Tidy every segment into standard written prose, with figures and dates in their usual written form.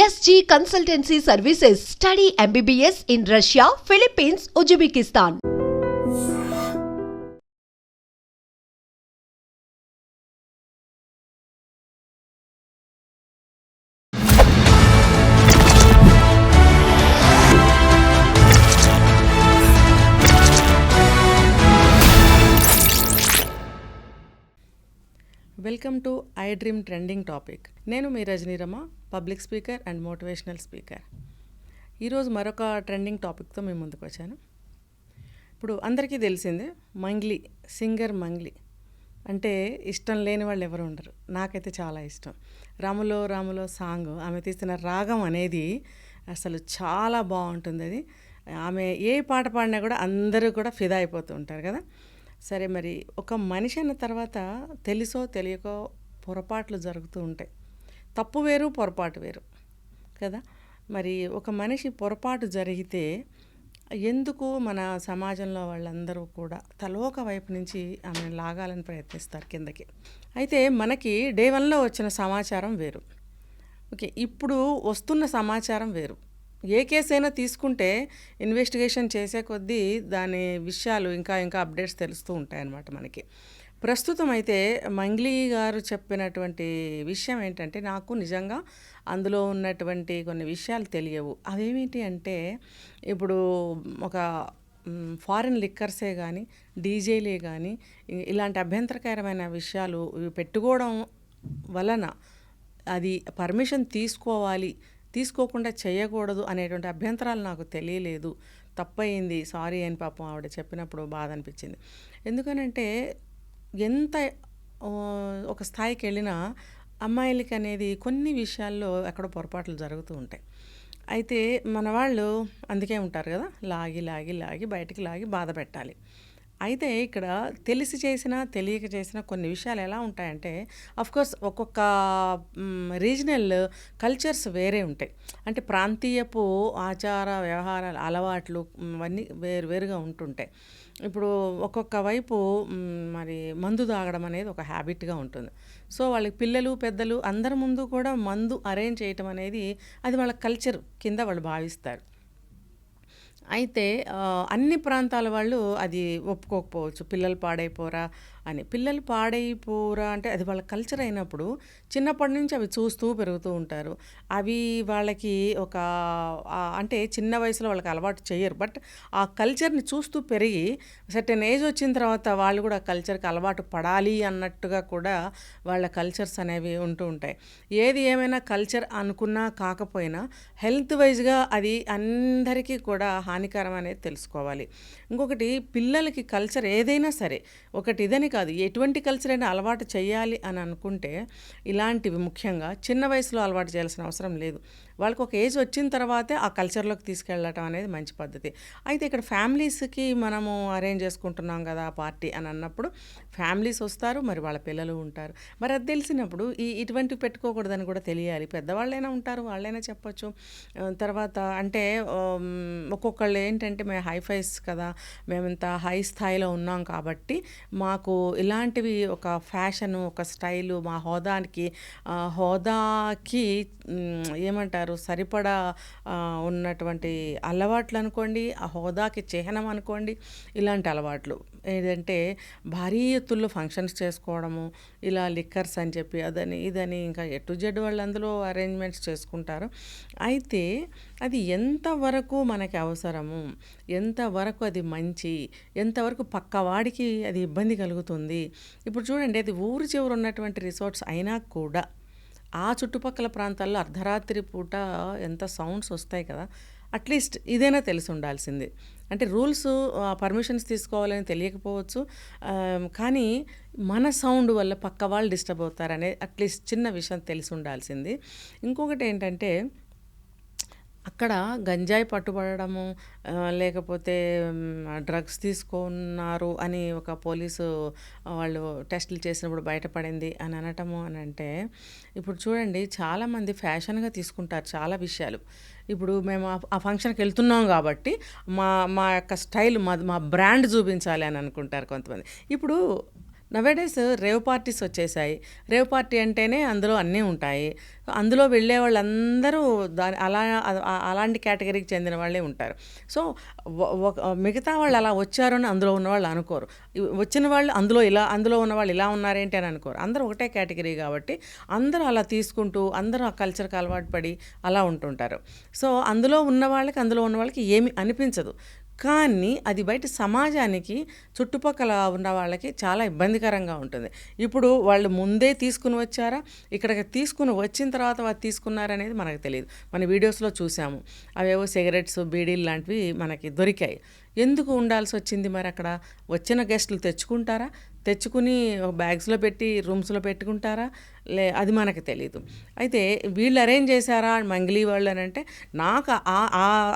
SG Consultancy Services. Study MBBS in Russia, Philippines, Uzbekistan. Welcome to I dream trending topic. నేను మీ Rajanirama, public speaker and motivational speaker. ఈరోజు మరొక trending టాపిక్తో మేము ముందుకు వచ్చాను. ఇప్పుడు అందరికీ తెలిసిందే, మంగ్లీ సింగర్ మంగ్లీ అంటే ఇష్టం లేని వాళ్ళు ఎవరు ఉండరు. నాకైతే చాలా ఇష్టం. రాములో రాములో సాంగ్, ఆమె తీసిన రాగం అనేది అసలు చాలా బాగుంటుంది. అది ఆమె ఏ పాట పాడినా కూడా అందరూ కూడా ఫిదా అయిపోతూ ఉంటారు కదా. సరే, మరి ఒక మనిషి అన్న తర్వాత తెలుసో తెలియకో పొరపాట్లు జరుగుతూ ఉంటాయి. తప్పు వేరు, పొరపాటు వేరు కదా. మరి ఒక మనిషి పొరపాటు జరిగితే ఎందుకు మన సమాజంలో వాళ్ళందరూ కూడా తలోక వైపు నుంచి ఆమెను లాగాలని ప్రయత్నిస్తారు కిందకి. అయితే మనకి డే 1లో వచ్చిన సమాచారం వేరు, ఓకే, ఇప్పుడు వస్తున్న సమాచారం వేరు. ఏ కేసు అయినా తీసుకుంటే ఇన్వెస్టిగేషన్ చేసే కొద్దీ దాని విషయాలు ఇంకా అప్డేట్స్ తెలుస్తూ ఉంటాయన్నమాట మనకి. ప్రస్తుతం అయితే మంగ్లీ గారు చెప్పినటువంటి విషయం ఏంటంటే, నాకు నిజంగా అందులో ఉన్నటువంటి కొన్ని విషయాలు తెలియవు. అవేమిటి అంటే, ఇప్పుడు ఒక ఫారిన్ లిక్కర్సే కానీ, డీజేలే కానీ ఇలాంటి అభ్యంతరకరమైన విషయాలు పెట్టుకోవడం వలన అది పర్మిషన్ తీసుకోకుండా చేయకూడదు అనేటువంటి అభ్యంతరాలు నాకు తెలియలేదు. తప్పయింది, సారీ అని పాపం ఆవిడ చెప్పినప్పుడు బాధ అనిపించింది. ఎందుకనంటే ఎంత ఒక స్థాయికి వెళ్ళినా అమ్మాయిలకి అనేది కొన్ని విషయాల్లో ఎక్కడో పొరపాట్లు జరుగుతూ ఉంటాయి. అయితే మన వాళ్ళు అందుకే ఉంటారు కదా, లాగి బయటికి లాగి బాధ పెట్టాలి. అయితే ఇక్కడ తెలిసి చేసినా తెలియక చేసినా కొన్ని విషయాలు ఎలా ఉంటాయంటే, అఫ్కోర్స్ ఒక్కొక్క రీజనల్ కల్చర్స్ వేరే ఉంటాయి. అంటే ప్రాంతీయపు ఆచార వ్యవహారాలు, అలవాట్లు అవన్నీ వేరుగా ఉంటుంటాయి. ఇప్పుడు ఒక్కొక్క వైపు మరి మందు తాగడం అనేది ఒక హ్యాబిట్గా ఉంటుంది. సో వాళ్ళకి పిల్లలు పెద్దలు అందరి ముందు కూడా మందు అరేంజ్ చేయటం అనేది అది వాళ్ళ కల్చర్ కింద వాళ్ళు భావిస్తారు. అయితే అన్ని ప్రాంతాల వాళ్ళు అది ఒప్పుకోకపోవచ్చు. పిల్లలు పాడైపోరా అంటే అది వాళ్ళ కల్చర్ అయినప్పుడు చిన్నప్పటి నుంచి అవి చూస్తూ పెరుగుతూ ఉంటారు. అవి వాళ్ళకి ఒక అంటే చిన్న వయసులో వాళ్ళకి అలవాటు చేయరు. బట్ ఆ కల్చర్ని చూస్తూ పెరిగి సర్టెన్ ఏజ్ వచ్చిన తర్వాత వాళ్ళు కూడా ఆ కల్చర్కి అలవాటు పడాలి అన్నట్టుగా కూడా వాళ్ళ కల్చర్స్ అనేవి ఉంటూ ఉంటాయి. ఏది ఏమైనా కల్చర్ అనుకున్నా కాకపోయినా హెల్త్ వైజ్గా అది అందరికీ కూడా హానికరం అనేది తెలుసుకోవాలి. ఇంకొకటి, పిల్లలకి కల్చర్ ఏదైనా సరే, ఒకటి ఇదని కాదు, ఎటువంటి కల్చర్ అయినా అలవాటు చేయాలి అని అనుకుంటే ఇలాంటివి ముఖ్యంగా చిన్న వయసులో అలవాటు చేయాల్సిన అవసరం లేదు. వాళ్ళకి ఒక ఏజ్ వచ్చిన తర్వాతే ఆ కల్చర్లోకి తీసుకెళ్ళటం అనేది మంచి పద్ధతి. అయితే ఇక్కడ ఫ్యామిలీస్కి మనము అరేంజ్ చేసుకుంటున్నాం కదా పార్టీ అని అన్నప్పుడు ఫ్యామిలీస్ వస్తారు, మరి వాళ్ళ పిల్లలు ఉంటారు. మరి అది తెలిసినప్పుడు ఇటువంటివి పెట్టుకోకూడదని కూడా తెలియాలి. పెద్దవాళ్ళైనా ఉంటారు, వాళ్ళైనా చెప్పచ్చు. తర్వాత అంటే ఒక్కొక్కళ్ళు ఏంటంటే, మేము హైఫైస్ కదా, మేము ఇంత హై స్థాయిలో ఉన్నాం కాబట్టి మాకు ఇలాంటివి ఒక ఫ్యాషను, ఒక స్టైలు, మా హోదాకి ఏమంటారు సరిపడా ఉన్నటువంటి అలవాట్లు అనుకోండి, ఆ హోదాకి చిహ్నం అనుకోండి. ఇలాంటి అలవాట్లు ఏదంటే భారీ ఎత్తుల్లో ఫంక్షన్స్ చేసుకోవడము, ఇలా లిక్కర్స్ అని చెప్పి అదని ఇదని ఇంకా ఎటు జెడ్ వాళ్ళు అందులో అరేంజ్మెంట్స్ చేసుకుంటారు. అయితే అది ఎంతవరకు మనకి అవసరము, ఎంతవరకు అది మంచి, ఎంతవరకు పక్కవాడికి అది ఇబ్బంది కలుగుతుంది. ఇప్పుడు చూడండి, అది ఊరు చివరు ఉన్నటువంటి రిసార్ట్స్ అయినా కూడా ఆ చుట్టుపక్కల ప్రాంతాల్లో అర్ధరాత్రి పూట ఎంత సౌండ్స్ వస్తాయి కదా. అట్లీస్ట్ ఇదైనా తెలిసి ఉండాల్సింది. అంటే రూల్స్, పర్మిషన్స్ తీసుకోవాలని తెలియకపోవచ్చు, కానీ మన సౌండ్ వల్ల పక్క వాళ్ళు డిస్టర్బ్ అవుతారనే అట్లీస్ట్ చిన్న విషయం తెలిసి ఉండాల్సింది. ఇంకొకటి ఏంటంటే, అక్కడ గంజాయి పట్టుబడము, లేకపోతే డ్రగ్స్ తీసుకున్నారు అని ఒక పోలీసు వాళ్ళు టెస్టులు చేసినప్పుడు బయటపడింది అని అనటము అని అంటే, ఇప్పుడు చూడండి చాలామంది ఫ్యాషన్గా తీసుకుంటారు చాలా విషయాలు. ఇప్పుడు మేము ఆ ఫంక్షన్కి వెళ్తున్నాం కాబట్టి మా యొక్క స్టైల్, మా బ్రాండ్ చూపించాలి అని అనుకుంటారు కొంతమంది. ఇప్పుడు నవేడేస్ రేవ్ పార్టీస్ వచ్చేసాయి. రేవ్ పార్టీ అంటేనే అందులో అన్నీ ఉంటాయి. అందులో వెళ్ళే వాళ్ళందరూ అలాంటి కేటగిరీకి చెందిన వాళ్ళే ఉంటారు. సో మిగతా వాళ్ళు అలా వచ్చారు అని అందులో ఉన్నవాళ్ళు అనుకోరు. వచ్చిన వాళ్ళు అందులో ఉన్న వాళ్ళు ఇలా ఉన్నారేంటి అని అనుకోరు. అందరూ ఒకటే కేటగిరీ కాబట్టి అందరూ అలా తీసుకుంటూ అందరూ ఆ కల్చర్కి అలవాటు పడి అలా ఉంటుంటారు. సో అందులో ఉన్న వాళ్ళకి ఏమి అనిపించదు. కానీ అది బయట సమాజానికి చుట్టుపక్కల ఉన్న వాళ్ళకి చాలా ఇబ్బందికరంగా ఉంటుంది. ఇప్పుడు వాళ్ళు ముందే తీసుకుని వచ్చారా, ఇక్కడికి తీసుకుని వచ్చిన తర్వాత వాళ్ళు తీసుకున్నారనేది మనకు తెలియదు. మన వీడియోస్లో చూసాము, అవేవో సిగరెట్స్, బీడీలు లాంటివి మనకి దొరికాయి. ఎందుకు ఉండాల్సి వచ్చింది మరి? అక్కడ వచ్చిన గెస్టులు తెచ్చుకుని బ్యాగ్స్లో పెట్టి రూమ్స్లో పెట్టుకుంటారా? అది మనకు తెలియదు. అయితే వీళ్ళు అరేంజ్ చేశారా మంగ్లీ వాళ్ళు అని అంటే, నాకు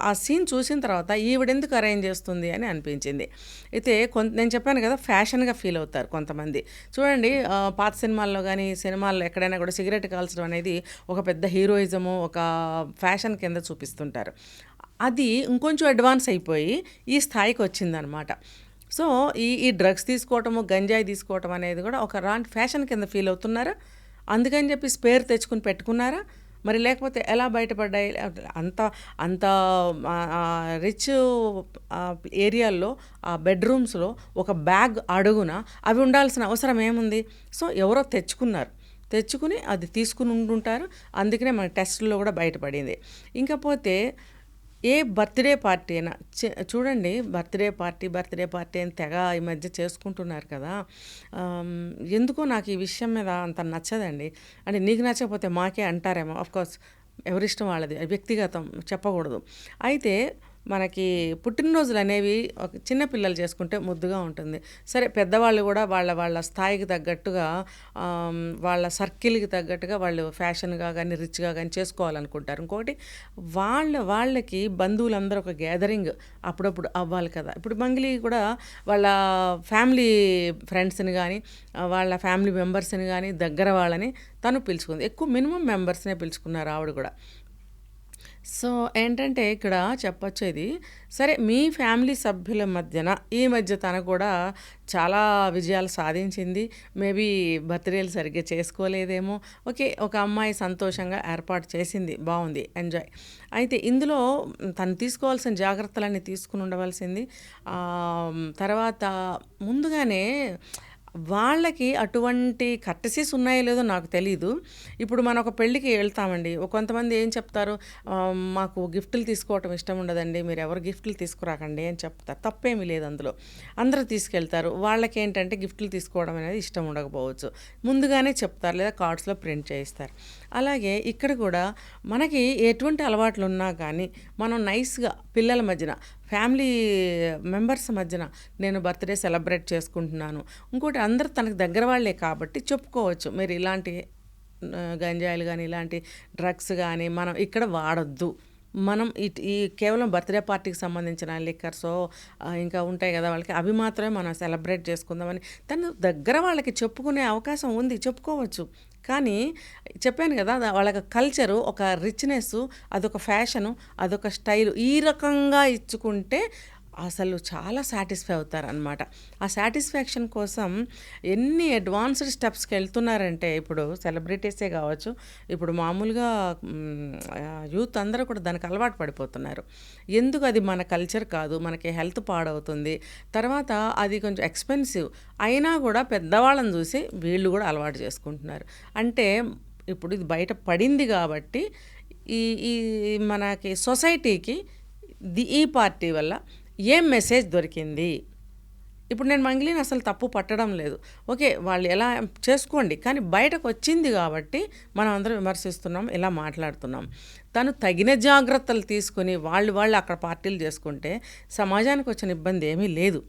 ఆ సీన్ చూసిన తర్వాత ఈవిడెందుకు అరేంజ్ చేస్తుంది అని అనిపించింది. అయితే నేను చెప్పాను కదా, ఫ్యాషన్గా ఫీల్ అవుతారు కొంతమంది. చూడండి, పాత సినిమాల్లో కానీ సినిమాల్లో ఎక్కడైనా కూడా సిగరెట్ కాల్చడం అనేది ఒక పెద్ద హీరోయిజము, ఒక ఫ్యాషన్ కింద చూపిస్తుంటారు. అది ఇంకొంచెం అడ్వాన్స్ అయిపోయి ఈ స్థాయికి వచ్చిందనమాట. సో ఈ డ్రగ్స్ తీసుకోవటము, గంజాయి తీసుకోవటం అనేది కూడా ఒక రాంటి ఫ్యాషన్ కింద ఫీల్ అవుతున్నారా? అందుకని చెప్పి స్పేర్ తెచ్చుకుని పెట్టుకున్నారా? మరి లేకపోతే ఎలా బయటపడ్డాయి? అంత రిచ్ ఏరియాల్లో ఆ బెడ్రూమ్స్లో ఒక బ్యాగ్ అడుగున అవి ఉండాల్సిన అవసరం ఏముంది? సో ఎవరో తెచ్చుకుని అది తీసుకుని ఉంటుంటారు. అందుకనే మన టెస్టుల్లో కూడా బయటపడింది. ఇంకపోతే ఏ బర్త్డే పార్టీ అయినా చూడండి, బర్త్డే పార్టీ అని తెగ ఈ మధ్య చేసుకుంటున్నారు కదా. ఎందుకో నాకు ఈ విషయం మీద అంత నచ్చదండి. అంటే నీకు నచ్చకపోతే మాకే అంటారేమో, ఆఫ్కోర్స్ ఎవరిష్టం వాళ్ళది, వ్యక్తిగతం చెప్పకూడదు. అయితే మనకి పుట్టినరోజులు అనేవి చిన్నపిల్లలు చేసుకుంటే ముద్దుగా ఉంటుంది. సరే, పెద్దవాళ్ళు కూడా వాళ్ళ స్థాయికి తగ్గట్టుగా, వాళ్ళ సర్కిల్కి తగ్గట్టుగా వాళ్ళు ఫ్యాషన్గా కానీ రిచ్గా కానీ చేసుకోవాలనుకుంటారు. ఇంకొకటి వాళ్ళకి బంధువులందరూ ఒక గ్యాదరింగ్ అప్పుడప్పుడు అవ్వాలి కదా. ఇప్పుడు మంగ్లీ కూడా వాళ్ళ ఫ్యామిలీ ఫ్రెండ్స్ని కానీ వాళ్ళ ఫ్యామిలీ మెంబర్స్ని కానీ దగ్గర వాళ్ళని తను పిలుచుకుంది. ఎక్కువ మినిమం మెంబర్స్నే పిలుచుకున్నారు ఆవిడ కూడా. సో ఏంటంటే ఇక్కడ చెప్పొచ్చేది, సరే మీ ఫ్యామిలీ సభ్యుల ఈ మధ్య తను కూడా చాలా విజయాలు సాధించింది. మేబీ బర్త్డేలు సరిగ్గా చేసుకోలేదేమో. ఓకే, ఒక అమ్మాయి సంతోషంగా ఏర్పాటు చేసింది, బాగుంది, ఎంజాయ్. అయితే ఇందులో తను తీసుకోవాల్సిన జాగ్రత్తలన్నీ తీసుకుని ఉండవలసింది. తర్వాత ముందుగానే వాళ్ళకి అటువంటి కర్టసీస్ ఉన్నాయో లేదో నాకు తెలీదు. ఇప్పుడు మనం ఒక పెళ్ళికి వెళ్తామండి, కొంతమంది ఏం చెప్తారు, మాకు గిఫ్ట్లు తీసుకోవటం ఇష్టం ఉండదండి, మీరు ఎవరు గిఫ్ట్లు తీసుకురాకండి అని చెప్తారు. తప్పేమీ లేదు అందులో, అందరూ తీసుకెళ్తారు. వాళ్ళకి ఏంటంటే గిఫ్ట్లు తీసుకోవడం అనేది ఇష్టం ఉండకపోవచ్చు, ముందుగానే చెప్తారు లేదా కార్డ్స్లో ప్రింట్ చేయిస్తారు. అలాగే ఇక్కడ కూడా మనకి ఎటువంటి అలవాట్లు ఉన్నా కానీ మనం నైస్గా పిల్లల మధ్యన, ఫ్యామిలీ మెంబర్స్ మధ్యన నేను బర్త్డే సెలబ్రేట్ చేసుకుంటున్నాను, ఇంకోటి అందరూ తనకు దగ్గర వాళ్ళే కాబట్టి చెప్పుకోవచ్చు, మీరు ఇలాంటి గంజాయిలు కానీ ఇలాంటి డ్రగ్స్ కానీ మనం ఇక్కడ వాడొద్దు, మనం ఈ కేవలం బర్త్డే పార్టీకి సంబంధించిన లిక్కర్సో ఇంకా ఉంటాయి కదా వాళ్ళకి, అవి మాత్రమే మనం సెలబ్రేట్ చేసుకుందామని తను దగ్గర వాళ్ళకి చెప్పుకునే అవకాశం ఉంది, చెప్పుకోవచ్చు. కానీ చెప్పాను కదా, వాళ్ళకి కల్చరు, ఒక రిచ్నెస్, అదొక ఫ్యాషను, అదొక స్టైలు, ఈ రకంగా ఇచ్చుకుంటే అసలు చాలా సాటిస్ఫై అవుతారనమాట. ఆ సాటిస్ఫాక్షన్ కోసం ఎన్ని అడ్వాన్స్డ్ స్టెప్స్కి వెళ్తున్నారంటే, ఇప్పుడు సెలబ్రిటీసే కావచ్చు, ఇప్పుడు మామూలుగా యూత్ అందరూ కూడా దానికి అలవాటు పడిపోతున్నారు. ఎందుకు? అది మన కల్చర్ కాదు, మనకి హెల్త్ పాడవుతుంది, తర్వాత అది కొంచెం ఎక్స్పెన్సివ్ అయినా కూడా పెద్దవాళ్ళని చూసి వీళ్ళు కూడా అలవాటు చేసుకుంటున్నారు. అంటే ఇప్పుడు ఇది బయట పడింది కాబట్టి ఈ మనకి సొసైటీకి ఈ పార్టీ వల్ల ఏం మెసేజ్ దొరికింది? ఇప్పుడు నేను మంగ్లీని అసలు తప్పు పట్టడం లేదు. ఓకే, వాళ్ళు ఎలా చేసుకోండి, కానీ బయటకు వచ్చింది కాబట్టి మనం అందరం విమర్శిస్తున్నాం, ఇలా మాట్లాడుతున్నాం. తను తగిన జాగ్రత్తలు తీసుకుని వాళ్ళు అక్కడ పార్టీలు చేసుకుంటే సమాజానికి వచ్చిన ఇబ్బంది ఏమీ లేదు.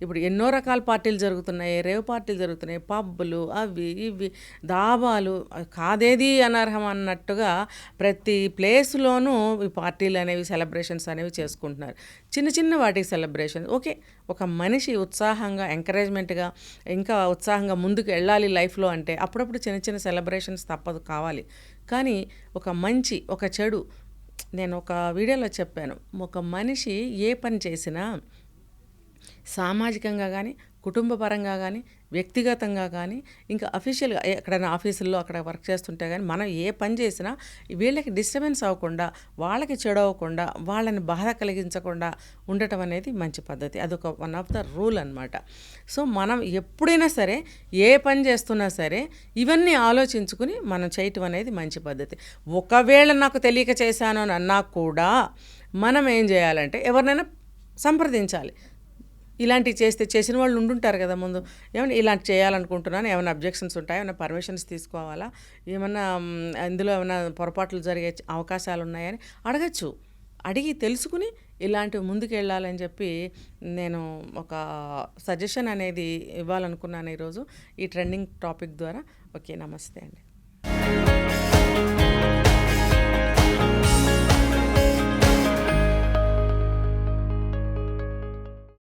ఇప్పుడు ఎన్నో రకాల పార్టీలు జరుగుతున్నాయి, రేవ్ పార్టీలు జరుగుతున్నాయి, పబ్బులు, అవి ఇవి, దాబాలు, కాదేది అనర్హం అన్నట్టుగా ప్రతి ప్లేస్లోనూ ఈ పార్టీలు అనేవి, సెలబ్రేషన్స్ అనేవి చేసుకుంటున్నారు. చిన్న వాటికి సెలబ్రేషన్ ఓకే, ఒక మనిషి ఉత్సాహంగా, ఎంకరేజ్మెంట్గా, ఇంకా ఉత్సాహంగా ముందుకు వెళ్ళాలి లైఫ్లో అంటే అప్పుడప్పుడు చిన్న సెలబ్రేషన్స్ తప్పదు, కావాలి. కానీ ఒక మంచి, ఒక చెడు, నేను ఒక వీడియోలో చెప్పాను, ఒక మనిషి ఏ పని చేసినా సామాజికంగా కానీ, కుటుంబ పరంగా కానీ, వ్యక్తిగతంగా కానీ ఇంకా అఫీషియల్గా ఎక్కడైనా ఆఫీసుల్లో అక్కడ వర్క్ చేస్తుంటే కానీ మనం ఏ పని చేసినా వీళ్ళకి డిస్టర్బెన్స్ అవ్వకుండా, వాళ్ళకి చెడు అవ్వకుండా, వాళ్ళని బాధ కలిగించకుండా ఉండటం అనేది మంచి పద్ధతి. అదొక వన్ ఆఫ్ ద రూల్ అనమాట. సో మనం ఎప్పుడైనా సరే ఏ పని చేస్తున్నా సరే ఇవన్నీ ఆలోచించుకుని మనం చేయటం అనేది మంచి పద్ధతి. ఒకవేళ నాకు తెలియక చేశాను అని అన్నా కూడా మనం ఏం చేయాలంటే ఎవరినైనా సంప్రదించాలి. ఇలాంటివి చేసిన వాళ్ళు ఉండుంటారు కదా ముందు, ఏమైనా ఇలాంటి చేయాలనుకుంటున్నాను, ఏమైనా అబ్జెక్షన్స్ ఉంటాయా, ఏమైనా పర్మిషన్స్ తీసుకోవాలా, ఏమన్నా ఇందులో ఏమైనా పొరపాట్లు జరిగే అవకాశాలు ఉన్నాయని అడగచ్చు. అడిగి తెలుసుకుని ఇలాంటివి ముందుకు వెళ్ళాలని చెప్పి నేను ఒక సజెషన్ అనేది ఇవ్వాలనుకున్నాను ఈరోజు ఈ ట్రెండింగ్ టాపిక్ ద్వారా. ఓకే, నమస్తే అండి.